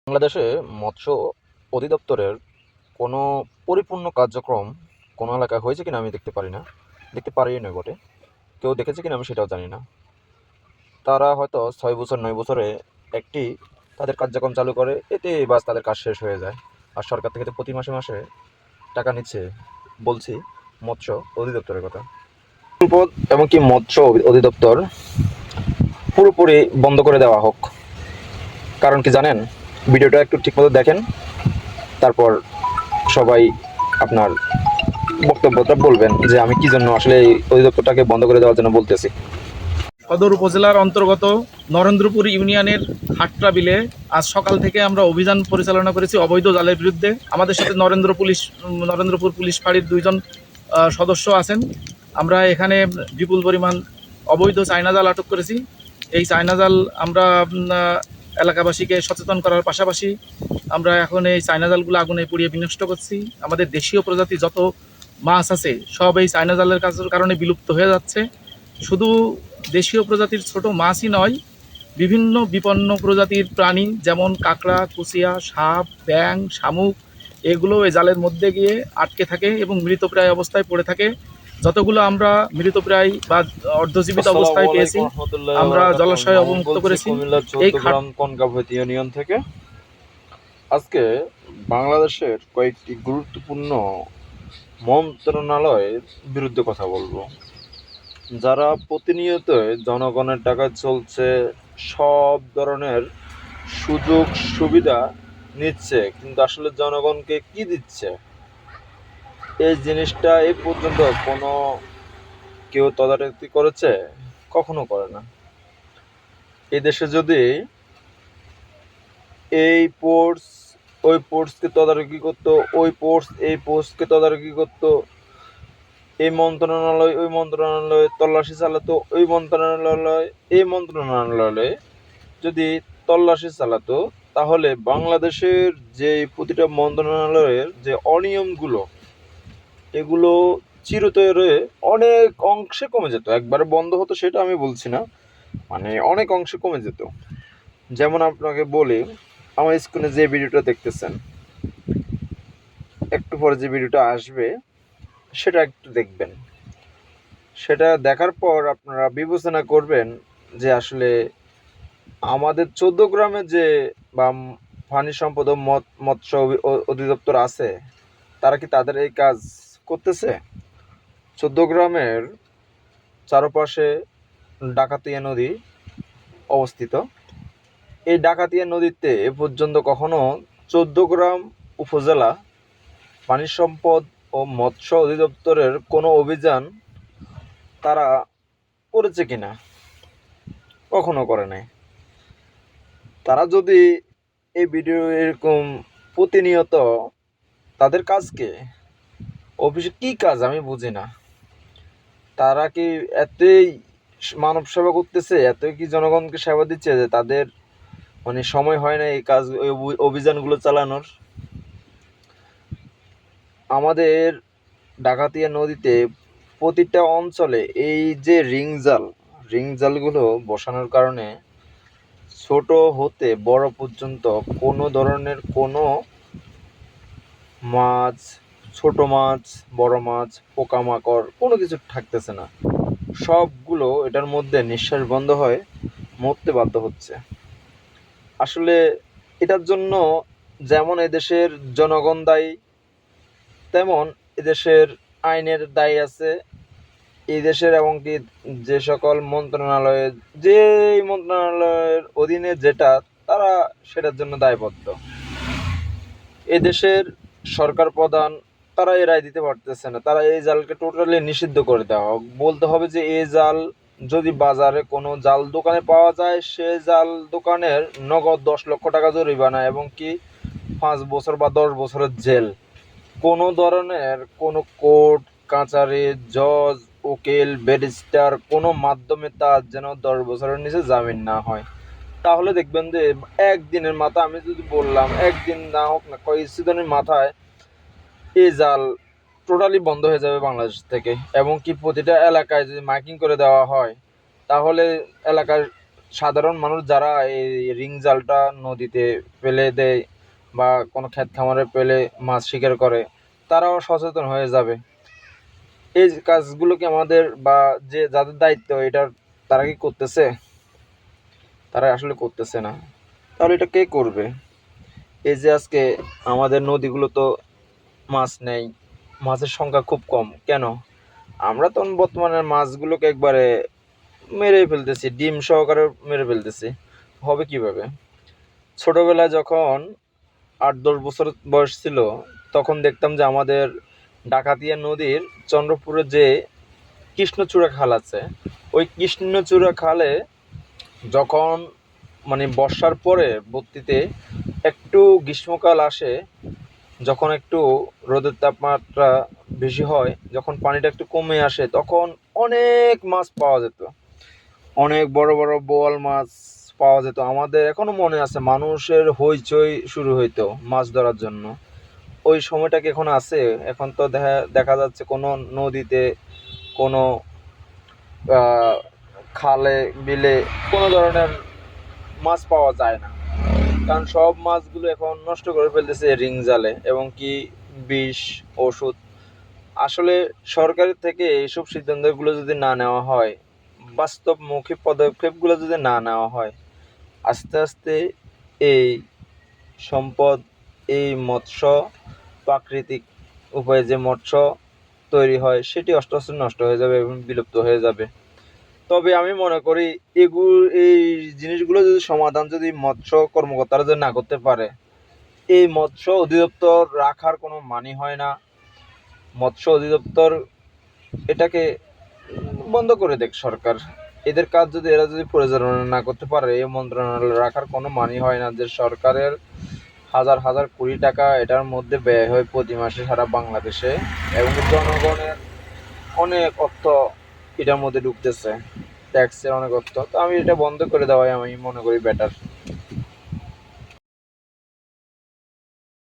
বাংলাদেশে মৎস্য অধিদপ্তরের কোনো পরিপূর্ণ কার্যক্রম কোনো এলাকায় হয়েছে কিনা আমি দেখতে পারি না, দেখতে পারিই না বটে। কেউ দেখেছে কিনা আমি সেটাও জানি না। তারা হয়তো 6 বছর 9 বছরে একটি তাদের কার্যক্রম চালু করে, এতে বাস তাদের কাজ শেষ হয়ে যায়। আর সরকার থেকে তো প্রতি মাসে মাসে টাকা নিচ্ছে। বলছি মৎস্য অধিদপ্তরের কথা। সম্পদ এমনকি মৎস্য অধিদপ্তর পুরোপুরি বন্ধ করে দেওয়া হোক। কারণ কি জানেন? ভিডিওটা একটু ঠিকমতো দেখেন, তারপর সবাই আপনার বক্তব্যটা বলবেন যে আমি কি জন্য আসলে এই অধিদপ্তরটাকে বন্ধ করে দেওয়ার জন্য বলতেছি। সদর উপজেলার অন্তর্গত নরেন্দ্রপুর ইউনিয়নের হাট্রা বিলে আজ সকাল থেকে আমরা অভিযান পরিচালনা করেছি অবৈধ জালের বিরুদ্ধে। আমাদের সাথে নরেন্দ্রপুর পুলিশ ফাঁড়ির 2জন সদস্য আছেন। আমরা এখানে বিপুল পরিমাণ অবৈধ চায়না জাল আটক করেছি। এই চায়না জাল আমরা এলাকাবাসীকে সচেতন করার পাশাপাশি আমরা এখন এই চায়না জালগুলো আগুনে পুড়িয়ে বিনষ্ট করছি। আমাদের দেশীয় প্রজাতি যত মাছ আছে সব এই চায়না জালের কারণে বিলুপ্ত হয়ে যাচ্ছে। শুধু দেশীয় প্রজাতির ছোট মাছই নয়, বিভিন্ন বিপন্ন প্রজাতির প্রাণী যেমন কাঁকড়া, কুচিয়া, সাপ, ব্যাং, শামুক এগুলো এই জালের মধ্যে গিয়ে আটকে থাকে এবং মৃতপ্রায় অবস্থায় পড়ে থাকে। যতগুলো আমরা মৃতপ্রায় বা অর্ধজীবিত অবস্থায় পেয়েছি আমরা জলাশয়ে অবমুক্ত করেছি। এই ইউনিয়ন থেকে আজকে বাংলাদেশের কয়েকটি গুরুত্বপূর্ণ মন্ত্রণালয়ের বিরুদ্ধে কথা বলবো, যারা প্রতিনিয়ত জনগণের টাকা চলছে, সব ধরনের সুযোগ সুবিধা নিচ্ছে, কিন্তু আসলে জনগণকে কি দিচ্ছে এই জিনিসটা এই পর্যন্ত কোনো কেউ তদারকি করেছে? কখনো করে না। এই দেশে যদি এই পোর্টস ওই পোর্টসকে তদারকি করতো, ওই পোর্টস এই পোর্টসকে তদারকি করতো, এই মন্ত্রণালয় ওই মন্ত্রণালয়ে তল্লাশি চালাতো, ওই মন্ত্রণালয় এই মন্ত্রণালয়ে যদি তল্লাশি চালাতো, তাহলে বাংলাদেশের যে প্রতিটা মন্ত্রণালয়ের যে অনিয়মগুলো এগুলো চিরতরে অনেক অংশে কমে যেত। একবারে বন্ধ হতো সেটা আমি বলছি না, মানে অনেক অংশে কমে যেত। যেমন আপনাকে বলি, আমার স্ক্রিনে যে ভিডিওটা দেখতেছেন, একটু পরে যে ভিডিওটা আসবে সেটা একটু দেখবেন। সেটা দেখার পর আপনারা বিবেচনা করবেন যে আসলে আমাদের 14 গ্রামে যে বা পানি সম্পদ ও মৎস্য অধিদপ্তর আছে, তারা কি তাদের এই কাজ করতেছে? 14 গ্রামের চারপাশে ডাকাতিয়া নদী অবস্থিত। এই ডাকাতিয়া নদীতে এ পর্যন্ত কখনো 14 গ্রাম উপজেলা পানি সম্পদ ও মৎস্য অধিদপ্তরের কোনো অভিযান তারা করেছে কিনা? কখনো করে নাই। তারা যদি এই ভিডিও এরকম প্রতিনিয়ত তাদের কাজকে অফিসে কি কাজ আমি বুঝি না। তারা কি এতই মানব সেবা করতেছে, এতই কি জনগণকে সেবা দিচ্ছে যে তাদের মানে সময় হয় না এই কাজ অভিযানগুলো চালানোর? আমাদের ডাকাতিয়া নদীতে প্রতিটা অঞ্চলে এই যে রিং জালগুলো বসানোর কারণে ছোট হতে বড় পর্যন্ত কোনো ধরনের কোনো মাছ, ছোট মাছ, বড় মাছ, পোকামাকড় কোনো কিছু থাকতেছে না। সবগুলো এটার মধ্যে নিঃশ্বাস বন্ধ হয়ে মরতে বাধ্য হচ্ছে। আসলে এটার জন্য যেমন এদেশের জনগণ দায়ী, তেমন এদেশের আইনের দায়ী আছে। এই দেশের এমনকি যে সকল মন্ত্রণালয়ের যে মন্ত্রণালয়ের অধীনে যেটা, তারা সেটার জন্য দায়বদ্ধ। এদেশের সরকার প্রধান তারা এই রায় দিতে পারতেছে না। তারা এই জালকে টোটালি নিষিদ্ধ করে দেওয়া হোক। বলতে হবে যে এই জাল যদি বাজারে কোনো জাল দোকানে পাওয়া যায়, সে জাল দোকানের নগদ 10 লক্ষ টাকা জরিমানা এবং কি 5 বছর বা 10 বছরের জেল। কোনো ধরনের কোনো কোর্ট কাচারি, জজ, উকিল, ব্যারিস্টার কোনো মাধ্যমে তার যেন 10 বছরের নিচে জামিন না হয়। তাহলে দেখবেন যে একদিনের মাথায়, আমি যদি বললাম একদিন না হোক না কয়েকদিনের মাথায় এই জাল টোটালি বন্ধ হয়ে যাবে বাংলাদেশ থেকে। এবং কি প্রতিটা এলাকায় যদি মাইকিং করে দেওয়া হয়, তাহলে এলাকার সাধারণ মানুষ যারা এই রিং জালটা নদীতে ফেলে দেয় বা কোনো ক্ষেত খামারে ফেলে মাছ শিকার করে, তারাও সচেতন হয়ে যাবে। এই যে কাজগুলো কি আমাদের বা যে যাদের দায়িত্ব এটার, তারা কি করতেছে? তারা আসলে করতেছে না। তাহলে এটা কে করবে? এই যে আজকে আমাদের নদীগুলো তো মাছ নেই, মাছের সংখ্যা খুব কম। কেন? আমরা তো বর্তমানে মাছগুলোকে একবারে মেরে ফেলতেছি, ডিম সহকারে মেরে ফেলতেছি। হবে কিভাবে? ছোটবেলায় যখন 8-10 বছর বয়স ছিল, তখন দেখতাম যে আমাদের ডাকাতিয়া নদীর চন্দ্রপুরে যে কৃষ্ণচূড়া খাল আছে, ওই কৃষ্ণচূড়া খালে যখন মানে বর্ষার পরে বর্তিতে একটু গ্রীষ্মকাল আসে, যখন একটু রোদের তাপমাত্রা বেশি হয়, যখন পানিটা একটু কমে আসে, তখন অনেক মাছ পাওয়া যেত। অনেক বড় বড় বোয়াল মাছ পাওয়া যেত। আমাদের এখনো মনে আছে, মানুষের হইচই শুরু হইতো মাছ ধরার জন্য। ওই সময়টা কি এখন আছে? এখন তো দেখা যাচ্ছে কোনো নদীতে, কোনো আহ, খালে বিলে কোনো ধরনের মাছ পাওয়া যায় না। কারণ সব মাছগুলো এখন নষ্ট করে ফেলতেছে রিং জালে, এবং কি বিষ, ওষুধ। আসলে সরকারের থেকে এইসব সিদ্ধান্তগুলো যদি না নেওয়া হয়, বাস্তবমুখী পদক্ষেপগুলো যদি না নেওয়া হয়, আস্তে আস্তে এই সম্পদ, এই মৎস্য, প্রাকৃতিক উপায়ে যে মৎস্য তৈরি হয়, সেটি আস্তে আস্তে নষ্ট হয়ে যাবে এবং বিলুপ্ত হয়ে যাবে। তবে আমি মনে করি এই জিনিসগুলো যদি সমাধান যদি মৎস্য কর্মকর্তারা যদি না করতে পারে, এই মৎস্য অধিদপ্তর রাখার কোনো মানে হয় না। মৎস্য অধিদপ্তর এটাকে বন্ধ করে দেখ সরকার। এদের কাজ যদি এরা যদি পরিচালনা না করতে পারে, এই মন্ত্রণালয় রাখার কোনো মানে হয় না। যে সরকারের হাজার হাজার কোটি টাকা এটার মধ্যে ব্যয় হয় প্রতি মাসে সারা বাংলাদেশে, এবং জনগণের অনেক অর্থ এটার মধ্যে ঢুকতেছে, ট্যাক্সের অনেক অর্থ। তো আমি এটা বন্ধ করে দেওয়াই আমি মনে করি বেটার।